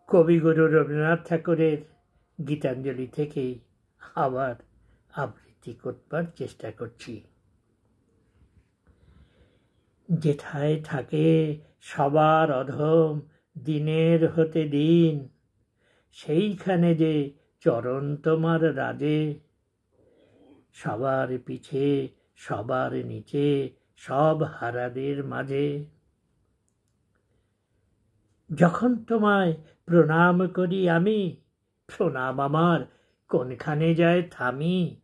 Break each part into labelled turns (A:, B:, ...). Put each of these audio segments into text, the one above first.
A: কবিগুরু রবীন্দ্রনাথ ঠাকুরের গীতাঞ্জলি থেকে আবার আবৃত্তি করবার চেষ্টা করছি। যেথায় থাকে সবার অধম দিনের হতে দিন, সেইখানে যে চরণ তোমার রাজে। সবার পিছে সবার নিচে সব হারাদের মাঝে। যখন তোমায় প্রণাম করি আমি, প্রণাম আমার কোনখানে যায় থামি।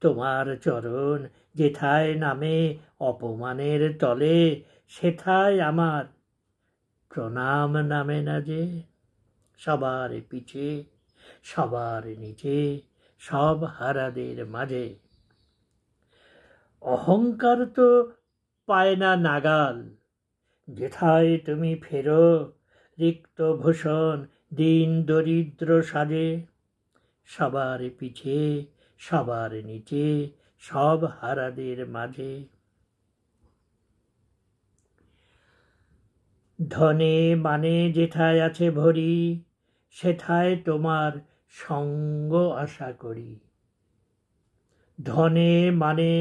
A: তোমার চরণ যেথায় নামে অপমানের তলে, সেথায় আমার প্রণাম নামে না যে। সবার পিছে সবার নিচে সব হারাদের মাঝে। অহংকার তো পায় না নাগাল, যেথায় তুমি ফেরো রিক্ত ভূষণ দিন দরিদ্র সাজে। সবার পিছে সবার নিচে সব হারাদের মাঝে। ধনে মানে যেথায় আছে ভরি, সেথায় তোমার সঙ্গ আশা করি। ধনে মানে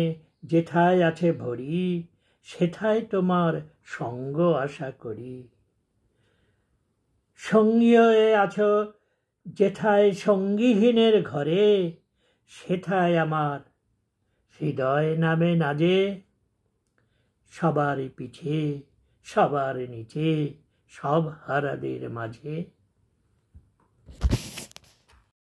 A: যেথায় আছে ভরি, সেথায় তোমার সঙ্গ আশা করি। সঙ্গী হয়ে আছো যেথায় সঙ্গীহীনের ঘরে, সেথায় আমার হৃদয় নামে না যে। সবার পিছে সবার নিচে সব হারাদের মাঝে।